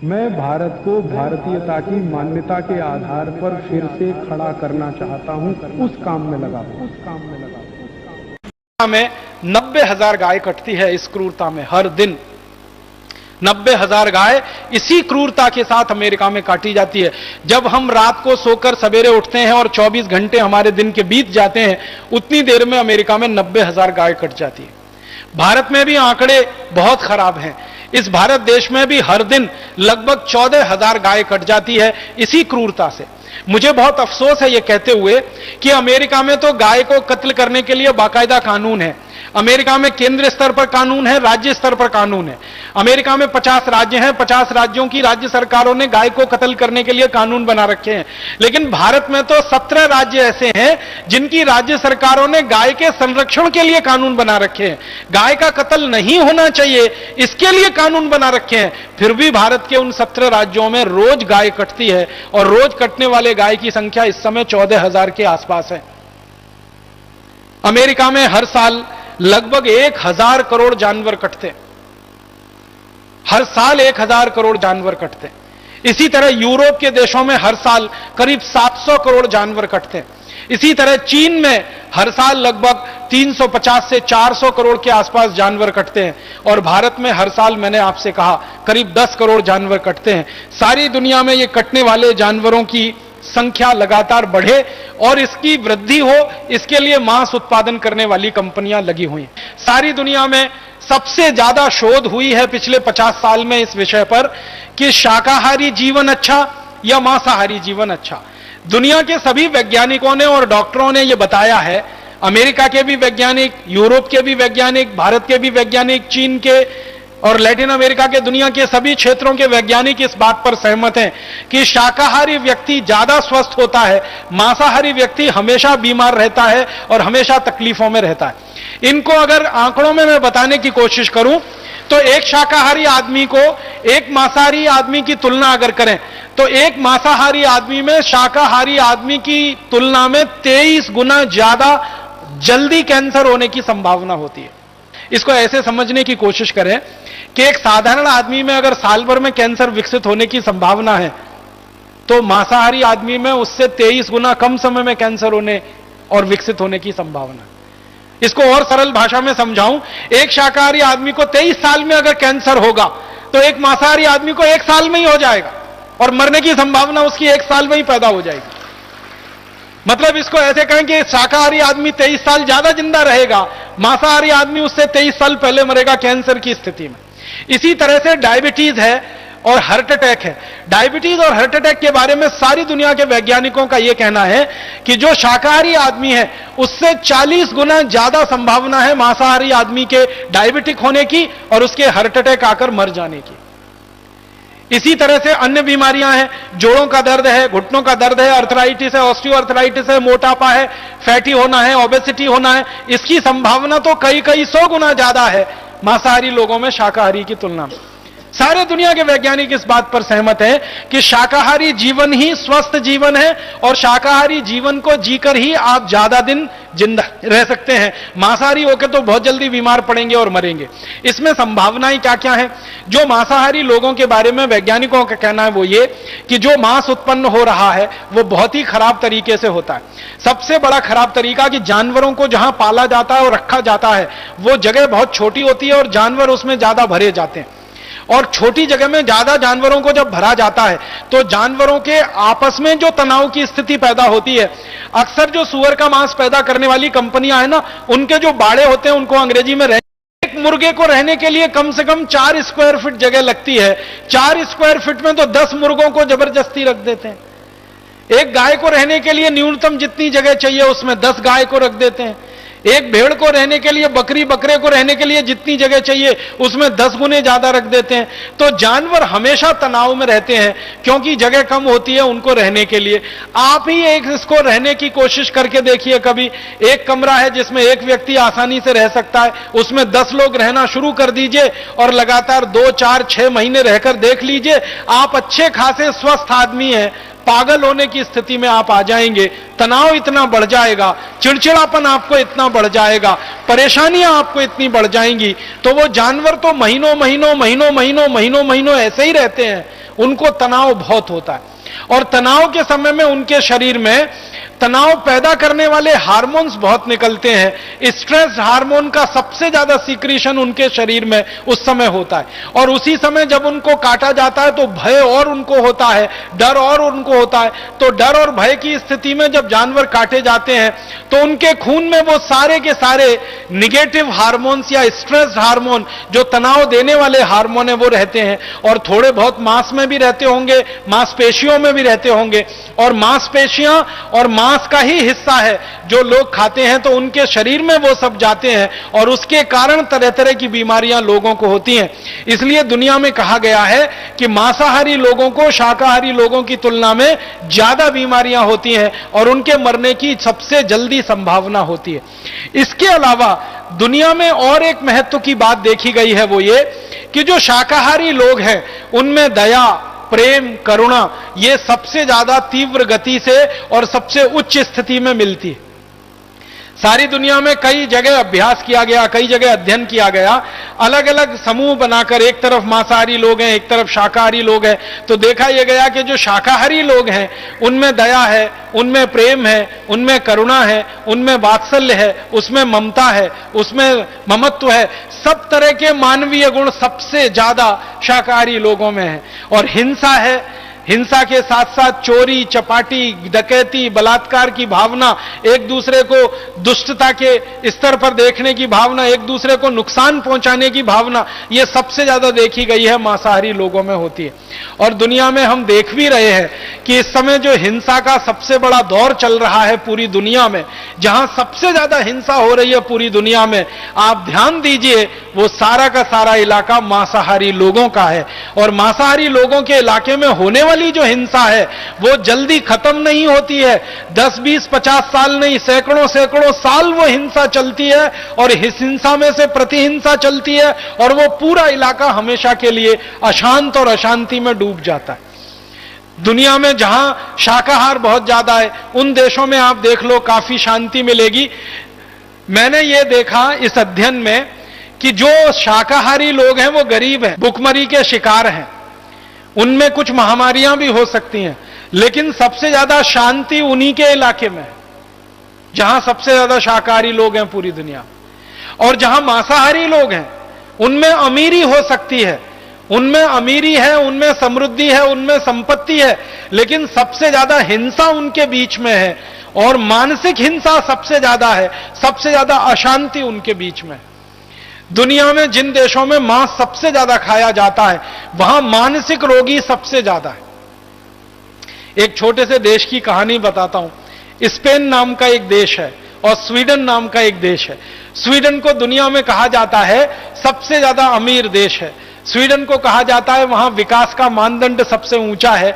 मैं भारत को भारतीयता की मान्यता के आधार पर फिर से खड़ा करना चाहता हूं, उस काम में लगा में 90,000 गाय कटती है इस क्रूरता में हर दिन। 90,000 गाय इसी क्रूरता के साथ अमेरिका में काटी जाती है। जब हम रात को सोकर सवेरे उठते हैं और 24 घंटे हमारे दिन के बीत जाते हैं, उतनी देर में अमेरिका में 90,000 गाय कट जाती है। भारत में भी आंकड़े बहुत खराब हैं। इस भारत देश में भी हर दिन लगभग 14,000 गाय कट जाती है इसी क्रूरता से। मुझे बहुत अफसोस है यह कहते हुए कि अमेरिका में तो गाय को कत्ल करने के लिए बाकायदा कानून है। अमेरिका में केंद्र स्तर पर कानून है, राज्य स्तर पर कानून है। अमेरिका में 50 राज्य हैं, 50 राज्यों की राज्य सरकारों ने गाय को कत्ल करने के लिए कानून बना रखे हैं। लेकिन भारत में तो 17 राज्य ऐसे हैं जिनकी राज्य सरकारों ने गाय के संरक्षण के लिए कानून बना रखे हैं। गाय का कत्ल नहीं होना चाहिए, इसके लिए कानून बना रखे हैं। फिर भी भारत के उन 17 राज्यों में रोज गाय कटती है और रोज कटने वाले गाय की संख्या इस समय 14,000 के आसपास है। अमेरिका में हर साल लगभग 1,000 करोड़ जानवर कटते हैं। हर साल 1,000 करोड़ जानवर कटते हैं। इसी तरह यूरोप के देशों में हर साल करीब 700 करोड़ जानवर कटते हैं। इसी तरह चीन में हर साल लगभग 350 से 400 करोड़ के आसपास जानवर कटते हैं। और भारत में हर साल, मैंने आपसे कहा, करीब 10 करोड़ जानवर कटते हैं। सारी दुनिया में ये कटने वाले जानवरों की संख्या लगातार बढ़े और इसकी वृद्धि हो, इसके लिए मांस उत्पादन करने वाली कंपनियां लगी हुई हैं। सारी दुनिया में सबसे ज्यादा शोध हुई है पिछले 50 साल में इस विषय पर कि शाकाहारी जीवन अच्छा या मांसाहारी जीवन अच्छा। दुनिया के सभी वैज्ञानिकों ने और डॉक्टरों ने यह बताया है, अमेरिका के भी वैज्ञानिक, यूरोप के भी वैज्ञानिक, भारत के भी वैज्ञानिक, चीन के और लैटिन अमेरिका के, दुनिया के सभी क्षेत्रों के वैज्ञानिक इस बात पर सहमत हैं कि शाकाहारी व्यक्ति ज्यादा स्वस्थ होता है, मांसाहारी व्यक्ति हमेशा बीमार रहता है और हमेशा तकलीफों में रहता है। इनको अगर आंकड़ों में मैं बताने की कोशिश करूं तो एक शाकाहारी आदमी को एक मांसाहारी आदमी की तुलना अगर करें तो एक मांसाहारी आदमी में शाकाहारी आदमी की तुलना में 23 गुना ज्यादा जल्दी कैंसर होने की संभावना होती है। इसको ऐसे समझने की कोशिश करें कि एक साधारण आदमी में अगर साल भर में कैंसर विकसित होने की संभावना है तो मांसाहारी आदमी में उससे 23 गुना कम समय में कैंसर होने और विकसित होने की संभावना। इसको और सरल भाषा में समझाऊं, एक शाकाहारी आदमी को 23 साल में अगर कैंसर होगा तो एक मांसाहारी आदमी को 1 साल में ही हो जाएगा और मरने की संभावना उसकी 1 साल में ही पैदा हो जाएगी। मतलब इसको ऐसे कहें कि शाकाहारी आदमी 23 साल ज्यादा जिंदा रहेगा, मांसाहारी आदमी उससे 23 साल पहले मरेगा कैंसर की स्थिति में। इसी तरह से डायबिटीज है और हार्ट अटैक है। डायबिटीज और हार्ट अटैक के बारे में सारी दुनिया के वैज्ञानिकों का यह कहना है कि जो शाकाहारी आदमी है उससे 40 गुना ज्यादा संभावना है मांसाहारी आदमी के डायबिटिक होने की और उसके हार्ट अटैक आकर मर जाने की। इसी तरह से अन्य बीमारियां हैं, जोड़ों का दर्द है, घुटनों का दर्द है, अर्थराइटिस है, ऑस्टियोआर्थराइटिस है, मोटापा है, फैटी होना है, ओबेसिटी होना है। इसकी संभावना तो कई 100 गुना ज्यादा है मांसाहारी लोगों में शाकाहारी की तुलना में। सारे दुनिया के वैज्ञानिक इस बात पर सहमत हैं कि शाकाहारी जीवन ही स्वस्थ जीवन है और शाकाहारी जीवन को जीकर ही आप ज्यादा दिन जिंदा रह सकते हैं। मांसाहारी होकर तो बहुत जल्दी बीमार पड़ेंगे और मरेंगे। इसमें संभावनाएं क्या क्या हैं? जो मांसाहारी लोगों के बारे में वैज्ञानिकों का कहना है वो ये कि जो मांस उत्पन्न हो रहा है वो बहुत ही खराब तरीके से होता है। सबसे बड़ा खराब तरीका कि जानवरों को जहां पाला जाता है और रखा जाता है वो जगह बहुत छोटी होती है और जानवर उसमें ज्यादा भरे जाते हैं। और छोटी जगह में ज्यादा जानवरों को जब भरा जाता है तो जानवरों के आपस में जो तनाव की स्थिति पैदा होती है, अक्सर जो सुअर का मांस पैदा करने वाली कंपनियां हैं ना, उनके जो बाड़े होते हैं उनको अंग्रेजी में एक मुर्गे को रहने के लिए कम से कम 4 स्क्वायर फीट जगह लगती है। 4 स्क्वायर फीट में तो 10 मुर्गों को जबरदस्ती रख देते हैं। एक गाय को रहने के लिए न्यूनतम जितनी जगह चाहिए उसमें 10 गाय को रख देते हैं। एक भेड़ को रहने के लिए, बकरे को रहने के लिए जितनी जगह चाहिए उसमें 10 गुने ज्यादा रख देते हैं। तो जानवर हमेशा तनाव में रहते हैं क्योंकि जगह कम होती है उनको रहने के लिए। आप ही एक इसको रहने की कोशिश करके देखिए कभी। एक कमरा है जिसमें एक व्यक्ति आसानी से रह सकता है, उसमें 10 लोग रहना शुरू कर दीजिए और लगातार 2, 4, 6 महीने रहकर देख लीजिए। आप अच्छे खासे स्वस्थ आदमी हैं, पागल होने की स्थिति में आप आ जाएंगे, तनाव इतना बढ़ जाएगा, चिड़चिड़ापन आपको इतना बढ़ जाएगा, परेशानियां आपको इतनी बढ़ जाएंगी। तो वो जानवर तो महीनों ऐसे ही रहते हैं, उनको तनाव बहुत होता है। और तनाव के समय में उनके शरीर में तनाव पैदा करने वाले हार्मोन्स बहुत निकलते हैं। स्ट्रेस हार्मोन का सबसे ज्यादा सीक्रेशन उनके शरीर में उस समय होता है। और उसी समय जब उनको काटा जाता है तो भय और उनको होता है, डर और उनको होता है। तो डर और भय की स्थिति में जब जानवर काटे जाते हैं तो उनके खून में वो सारे के सारे निगेटिव हार्मोन्स या स्ट्रेस हार्मोन, जो तनाव देने वाले हार्मोन है, वो रहते हैं। और थोड़े बहुत मांस में भी रहते होंगे, मांसपेशियों में भी रहते होंगे। और मांसपेशियां और मांस का ही हिस्सा है जो लोग खाते हैं, तो उनके शरीर में वो सब जाते हैं और उसके कारण तरह तरह की बीमारियां लोगों को होती हैं। इसलिए दुनिया में कहा गया है कि मांसाहारी लोगों को शाकाहारी लोगों की तुलना में ज्यादा बीमारियां होती हैं और उनके मरने की सबसे जल्दी संभावना होती है। इसके अलावा दुनिया में और एक महत्व की बात देखी गई है, वो ये कि जो शाकाहारी लोग हैं उनमें दया, प्रेम, करुणा, ये सबसे ज्यादा तीव्र गति से और सबसे उच्च स्थिति में मिलती है। सारी दुनिया में कई जगह अभ्यास किया गया, कई जगह अध्ययन किया गया, अलग अलग समूह बनाकर, एक तरफ मांसाहारी लोग हैं, एक तरफ शाकाहारी लोग हैं। तो देखा यह गया कि जो शाकाहारी लोग हैं उनमें दया है, उनमें प्रेम है, उनमें करुणा है, उनमें वात्सल्य है, उसमें ममता है, उसमें ममत्व है। सब तरह के मानवीय गुण सबसे ज्यादा शाकाहारी लोगों में है। और हिंसा है, हिंसा के साथ साथ चोरी, चपाटी, डकैती, बलात्कार की भावना, एक दूसरे को दुष्टता के स्तर पर देखने की भावना, एक दूसरे को नुकसान पहुंचाने की भावना, यह सबसे ज्यादा देखी गई है मांसाहारी लोगों में होती है। और दुनिया में हम देख भी रहे हैं कि इस समय जो हिंसा का सबसे बड़ा दौर चल रहा है पूरी दुनिया में, जहां सबसे ज्यादा हिंसा हो रही है पूरी दुनिया में, आप ध्यान दीजिए, वो सारा का सारा इलाका मांसाहारी लोगों का है। और मांसाहारी लोगों के इलाके में होने वाली जो हिंसा है वो जल्दी खत्म नहीं होती है। 10, 20, 50 साल नहीं, सैकड़ों साल वो हिंसा चलती है और इस हिंसा में से प्रतिहिंसा चलती है और वो पूरा इलाका हमेशा के लिए अशांत और अशांति में डूब जाता है। दुनिया में जहां शाकाहार बहुत ज्यादा है उन देशों में आप देख लो काफी शांति मिलेगी। मैंने ये देखा इस अध्ययन में कि जो शाकाहारी लोग हैं वो गरीब हैं, भुखमरी के शिकार हैं, उनमें कुछ महामारियां भी हो सकती हैं, लेकिन सबसे ज्यादा शांति उन्हीं के इलाके में है जहां सबसे ज्यादा शाकाहारी लोग हैं पूरी दुनिया। और जहां मांसाहारी लोग हैं उनमें अमीरी हो सकती है, उनमें अमीरी है, उनमें समृद्धि है, उनमें संपत्ति है, लेकिन सबसे ज्यादा हिंसा उनके बीच में है और मानसिक हिंसा सबसे ज्यादा है, सबसे ज्यादा अशांति उनके बीच में है। दुनिया में जिन देशों में मांस सबसे ज्यादा खाया जाता है वहां मानसिक रोगी सबसे ज्यादा है। एक छोटे से देश की कहानी बताता हूं। स्पेन नाम का एक देश है और स्वीडन नाम का एक देश है। स्वीडन को दुनिया में कहा जाता है सबसे ज्यादा अमीर देश है। स्वीडन को कहा जाता है वहां विकास का मानदंड सबसे ऊंचा है।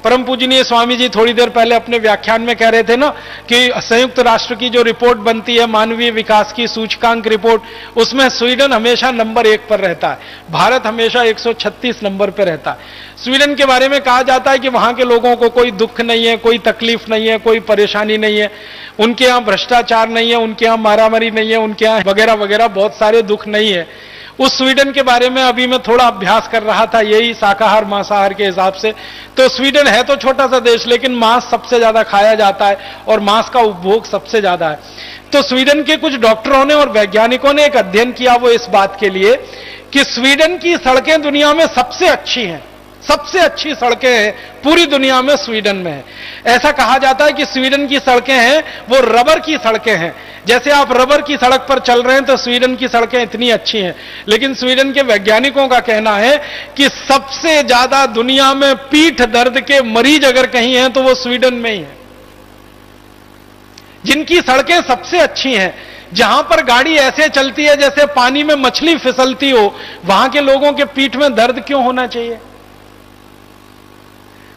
परम पूजनीय स्वामी जी थोड़ी देर पहले अपने व्याख्यान में कह रहे थे ना कि संयुक्त राष्ट्र की जो रिपोर्ट बनती है मानवीय विकास की सूचकांक रिपोर्ट, उसमें स्वीडन हमेशा नंबर 1 पर रहता है, भारत हमेशा 136 नंबर पर रहता है। स्वीडन के बारे में कहा जाता है कि वहां के लोगों को कोई दुख नहीं है, कोई तकलीफ नहीं है, कोई परेशानी नहीं है, उनके यहां भ्रष्टाचार नहीं है, उनके यहां मारामारी नहीं है, उनके यहां वगैरह वगैरह बहुत सारे दुख नहीं है। उस स्वीडन के बारे में अभी मैं थोड़ा अभ्यास कर रहा था, यही शाकाहार मांसाहार के हिसाब से। तो स्वीडन है तो छोटा सा देश, लेकिन मांस सबसे ज्यादा खाया जाता है और मांस का उपभोग सबसे ज्यादा है। तो स्वीडन के कुछ डॉक्टरों ने और वैज्ञानिकों ने एक अध्ययन किया, वो इस बात के लिए कि स्वीडन की सड़कें दुनिया में सबसे अच्छी हैं, सबसे अच्छी सड़कें हैं पूरी दुनिया में स्वीडन में है। ऐसा कहा जाता है कि स्वीडन की सड़कें हैं वो रबर की सड़कें हैं। जैसे आप रबर की सड़क पर चल रहे हैं तो स्वीडन की सड़कें इतनी अच्छी हैं। लेकिन स्वीडन के वैज्ञानिकों का कहना है कि सबसे ज्यादा दुनिया में पीठ दर्द के मरीज अगर कहीं हैं तो वो स्वीडन में ही है। जिनकी सड़कें सबसे अच्छी हैं, जहां पर गाड़ी ऐसे चलती है जैसे पानी में मछली फिसलती हो, वहां के लोगों के पीठ में दर्द क्यों होना चाहिए?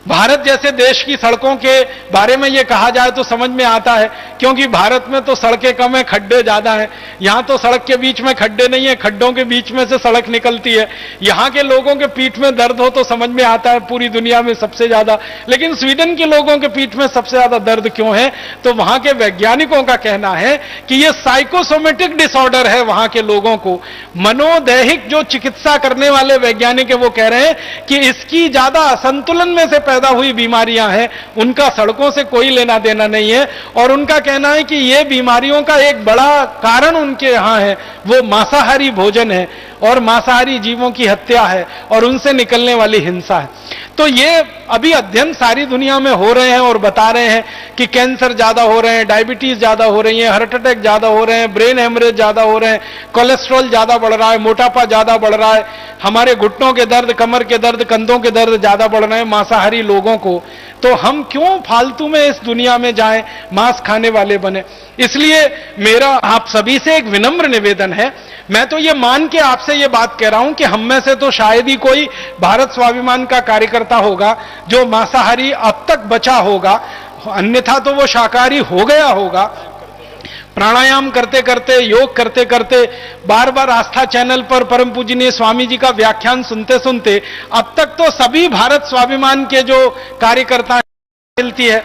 भारत जैसे देश की सड़कों के बारे में यह कहा जाए तो समझ में आता है, क्योंकि भारत में तो सड़कें कम है, खड्डे ज्यादा हैं। यहां तो सड़क के बीच में खड्डे नहीं है, खड्डों के बीच में से सड़क निकलती है। यहां के लोगों के पीठ में दर्द हो तो समझ में आता है पूरी दुनिया में सबसे ज्यादा, लेकिन स्वीडन के लोगों के पीठ में सबसे ज्यादा दर्द क्यों है? तो वहां के वैज्ञानिकों का कहना है कि यह साइकोसोमेटिक डिसऑर्डर है। वहां के लोगों को मनोदैहिक, जो चिकित्सा करने वाले वैज्ञानिक है वो कह रहे हैं कि इसकी ज्यादा असंतुलन में से पैदा हुई बीमारियां हैं, उनका सड़कों से कोई लेना देना नहीं है। और उनका कहना है कि ये बीमारियों का एक बड़ा कारण उनके यहां है, वो मांसाहारी भोजन है और मांसाहारी जीवों की हत्या है और उनसे निकलने वाली हिंसा है। तो ये अभी अध्ययन सारी दुनिया में हो रहे हैं और बता रहे हैं कि कैंसर ज्यादा हो रहे हैं, डायबिटीज ज्यादा हो रही है, हार्ट अटैक ज्यादा हो रहे हैं, ब्रेन हेमरेज ज्यादा हो रहे हैं, कोलेस्ट्रॉल ज्यादा बढ़ रहा है, मोटापा ज्यादा बढ़ रहा है, हमारे घुटनों के दर्द, कमर के दर्द, कंधों के दर्द ज्यादा बढ़ रहे हैं मांसाहारी लोगों को। तो हम क्यों फालतू में इस दुनिया में जाएं, मांस खाने वाले बने? इसलिए मेरा आप सभी से एक विनम्र निवेदन है, मैं तो ये मान के आपसे ये बात कह रहा हूं कि हम में से तो शायद ही कोई भारत स्वाभिमान का कार्यकर्ता होगा जो मांसाहारी अब तक बचा होगा, अन्यथा तो वो शाकाहारी हो गया होगा। प्राणायाम करते करते, योग करते करते, बार बार आस्था चैनल पर परम पूजनीय स्वामी जी का व्याख्यान सुनते सुनते अब तक तो सभी भारत स्वाभिमान के जो कार्यकर्ता मिलती है।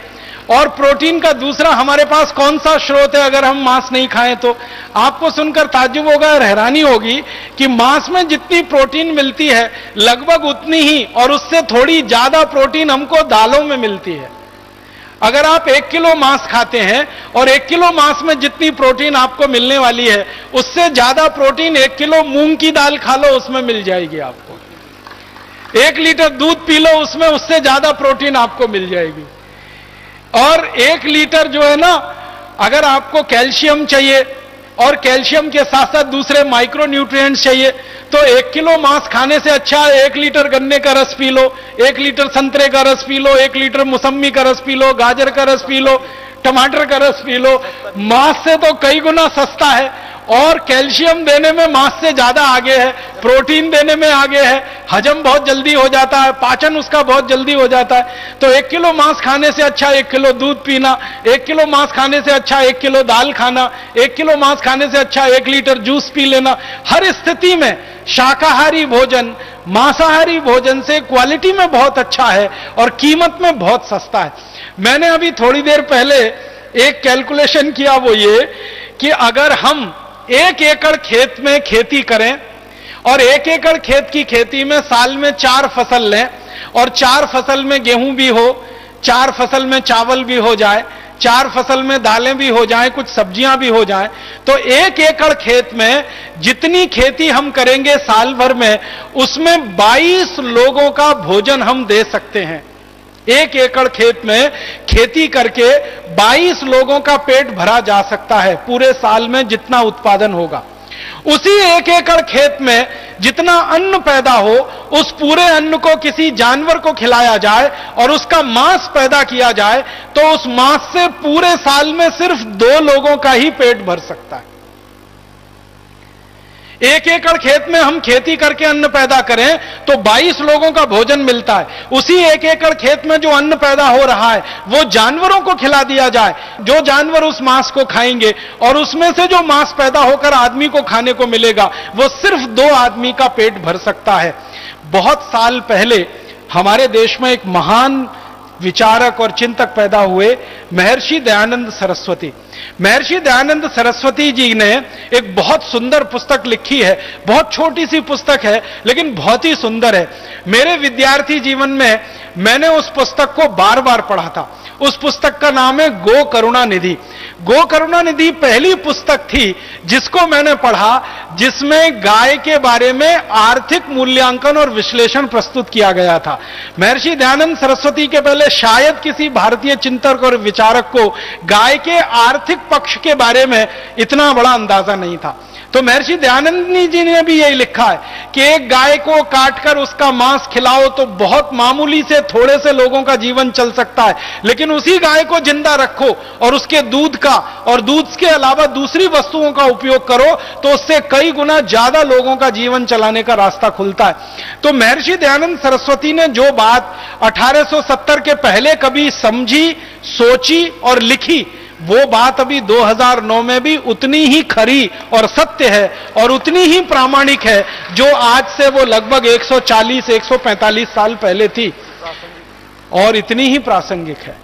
और प्रोटीन का दूसरा हमारे पास कौन सा स्रोत है अगर हम मांस नहीं खाएं? तो आपको सुनकर ताज्जुब होगा और हैरानी होगी कि मांस में जितनी प्रोटीन मिलती है लगभग उतनी ही और उससे थोड़ी ज्यादा प्रोटीन हमको दालों में मिलती है। अगर आप 1 किलो मांस खाते हैं और 1 किलो मांस में जितनी प्रोटीन आपको मिलने वाली है उससे ज्यादा प्रोटीन 1 किलो मूंग की दाल खा लो, उसमें मिल जाएगी आपको। 1 लीटर दूध पी लो, उसमें उससे ज्यादा प्रोटीन आपको मिल जाएगी। और 1 लीटर जो है ना, अगर आपको कैल्शियम चाहिए और कैल्शियम के साथ साथ दूसरे माइक्रो न्यूट्रिएंट्स चाहिए तो 1 किलो मांस खाने से अच्छा 1 लीटर गन्ने का रस पी लो, 1 लीटर संतरे का रस पी लो, 1 लीटर मौसम्मी का रस पी लो, गाजर का रस पी लो, टमाटर का रस पी लो। मांस से तो कई गुना सस्ता है और कैल्शियम देने में मांस से ज्यादा आगे है, प्रोटीन देने में आगे है, हजम बहुत जल्दी हो जाता है, पाचन उसका बहुत जल्दी हो जाता है। तो 1 किलो मांस खाने से अच्छा 1 किलो दूध पीना, 1 किलो मांस खाने से अच्छा 1 किलो दाल खाना, 1 किलो मांस खाने से अच्छा 1 लीटर जूस पी लेना। हर स्थिति में शाकाहारी भोजन मांसाहारी भोजन से क्वालिटी में बहुत अच्छा है और कीमत में बहुत सस्ता है। मैंने अभी थोड़ी देर पहले एक कैलकुलेशन किया, वो ये कि अगर हम 1 एकड़ खेत में खेती करें और 1 एकड़ खेत की खेती में साल में 4 फसल लें और 4 फसल में गेहूं भी हो, 4 फसल में चावल भी हो जाए, 4 फसल में दालें भी हो जाएं, कुछ सब्जियां भी हो जाएं, तो 1 एकड़ खेत में जितनी खेती हम करेंगे साल भर में उसमें 22 लोगों का भोजन हम दे सकते हैं। 1 एकड़ खेत में खेती करके 22 लोगों का पेट भरा जा सकता है पूरे साल में जितना उत्पादन होगा। उसी 1 एकड़ खेत में जितना अन्न पैदा हो उस पूरे अन्न को किसी जानवर को खिलाया जाए और उसका मांस पैदा किया जाए तो उस मांस से पूरे साल में सिर्फ 2 लोगों का ही पेट भर सकता है। 1 एकड़ खेत में हम खेती करके अन्न पैदा करें तो 22 लोगों का भोजन मिलता है। उसी 1 एकड़ खेत में जो अन्न पैदा हो रहा है वो जानवरों को खिला दिया जाए, जो जानवर उस मांस को खाएंगे और उसमें से जो मांस पैदा होकर आदमी को खाने को मिलेगा वो सिर्फ 2 आदमी का पेट भर सकता है। बहुत साल पहले हमारे देश में एक महान विचारक और चिंतक पैदा हुए, महर्षि दयानंद सरस्वती। महर्षि दयानंद सरस्वती जी ने एक बहुत सुंदर पुस्तक लिखी है, बहुत छोटी सी पुस्तक है लेकिन बहुत ही सुंदर है। मेरे विद्यार्थी जीवन में मैंने उस पुस्तक को बार बार पढ़ा था। उस पुस्तक का नाम है गो करुणा निधि। गो करुणा निधि पहली पुस्तक थी जिसको मैंने पढ़ा जिसमें गाय के बारे में आर्थिक मूल्यांकन और विश्लेषण प्रस्तुत किया गया था। महर्षि दयानंद सरस्वती के पहले शायद किसी भारतीय चिंतक और विचारक को गाय के आर्थिक पक्ष के बारे में इतना बड़ा अंदाजा नहीं था। तो महर्षि दयानंद जी ने भी यही लिखा है कि एक गाय को काटकर उसका मांस खिलाओ तो बहुत मामूली से थोड़े से लोगों का जीवन चल सकता है, लेकिन उसी गाय को जिंदा रखो और उसके दूध का और दूध के अलावा दूसरी वस्तुओं का उपयोग करो तो उससे कई गुना ज्यादा लोगों का जीवन चलाने का रास्ता खुलता है। तो महर्षि दयानंद सरस्वती ने जो बात 1870 के पहले कभी समझी, सोची और लिखी, वो बात अभी 2009 में भी उतनी ही खरी और सत्य है और उतनी ही प्रामाणिक है जो आज से वो लगभग 140-145 साल पहले थी, और इतनी ही प्रासंगिक है।